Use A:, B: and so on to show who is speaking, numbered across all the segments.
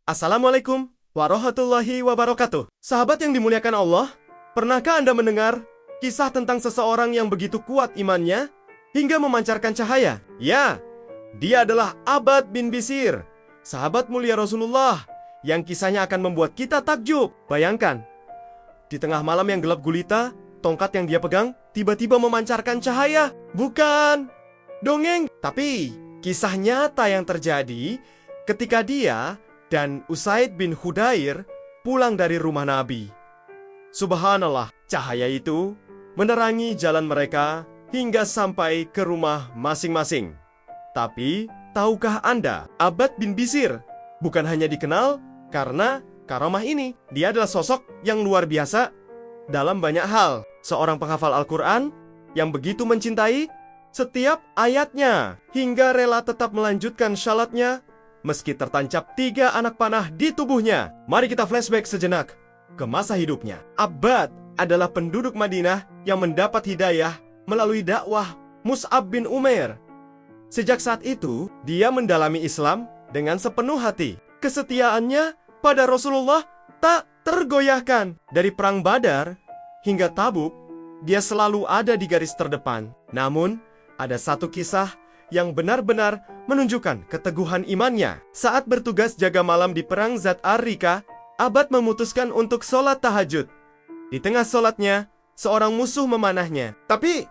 A: Assalamualaikum warahmatullahi wabarakatuh. Sahabat yang dimuliakan Allah, pernahkah Anda mendengar kisah tentang seseorang yang begitu kuat imannya hingga memancarkan cahaya? Ya, dia adalah Abbad bin Bisir, sahabat mulia Rasulullah yang kisahnya akan membuat kita takjub. Bayangkan, di tengah malam yang gelap gulita, tongkat yang dia pegang tiba-tiba memancarkan cahaya. Bukan dongeng, tapi kisah nyata yang terjadi ketika dia dan Usaid bin Khudair pulang dari rumah Nabi. Subhanallah, cahaya itu menerangi jalan mereka hingga sampai ke rumah masing-masing. Tapi, tahukah Anda, Abbad bin Bisir bukan hanya dikenal karena karamah ini. Dia adalah sosok yang luar biasa dalam banyak hal. Seorang penghafal Al-Quran yang begitu mencintai setiap ayatnya hingga rela tetap melanjutkan salatnya meski tertancap 3 anak panah di tubuhnya. Mari kita flashback sejenak ke masa hidupnya. Abbad adalah penduduk Madinah yang mendapat hidayah melalui dakwah Mus'ab bin Umair. Sejak saat itu, dia mendalami Islam dengan sepenuh hati. Kesetiaannya pada Rasulullah tak tergoyahkan. Dari perang Badar hingga Tabuk, dia selalu ada di garis terdepan. Namun, ada satu kisah yang benar-benar menunjukkan keteguhan imannya. Saat bertugas jaga malam di perang Zat Ar-Rika, Abbad memutuskan untuk sholat tahajud. Di tengah sholatnya, seorang musuh memanahnya. Tapi,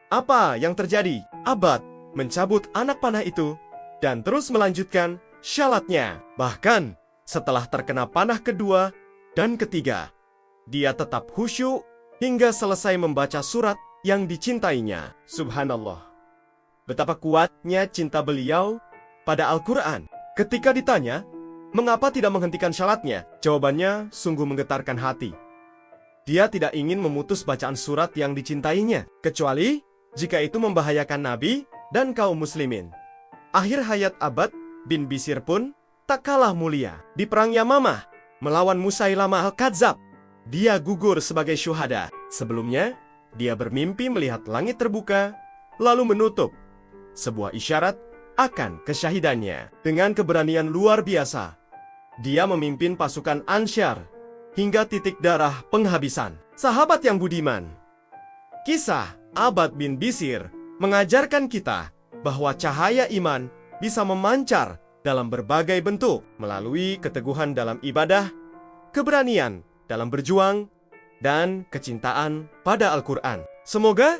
A: apa yang terjadi? Abbad mencabut anak panah itu dan terus melanjutkan syalatnya. Bahkan, setelah terkena panah kedua dan ketiga, dia tetap khusyuk hingga selesai membaca surat yang dicintainya. Subhanallah, betapa kuatnya cinta beliau pada Al-Quran. Ketika ditanya, mengapa tidak menghentikan syalatnya? Jawabannya sungguh menggetarkan hati. Dia tidak ingin memutus bacaan surat yang dicintainya, kecuali jika itu membahayakan Nabi dan kaum muslimin. Akhir hayat Abbad bin Bisir pun tak kalah mulia. Di perang Yamamah melawan Musailamah Al-Kadzab, dia gugur sebagai syuhada. Sebelumnya, dia bermimpi melihat langit terbuka, lalu menutup sebuah isyarat akan kesyahidannya. Dengan keberanian luar biasa, dia memimpin pasukan Ansyar hingga titik darah penghabisan. Sahabat yang budiman, kisah Abbad bin Bisir mengajarkan kita bahwa cahaya iman bisa memancar dalam berbagai bentuk, melalui keteguhan dalam ibadah, keberanian dalam berjuang, dan kecintaan pada Al-Quran. Semoga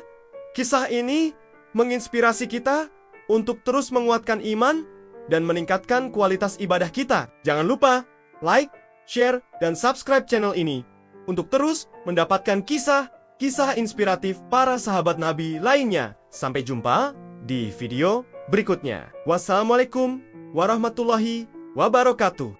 A: kisah ini menginspirasi kita untuk terus menguatkan iman dan meningkatkan kualitas ibadah kita. Jangan lupa like, share, dan subscribe channel ini untuk terus mendapatkan kisah-kisah inspiratif para sahabat Nabi lainnya. Sampai jumpa di video berikutnya. Wassalamualaikum warahmatullahi wabarakatuh.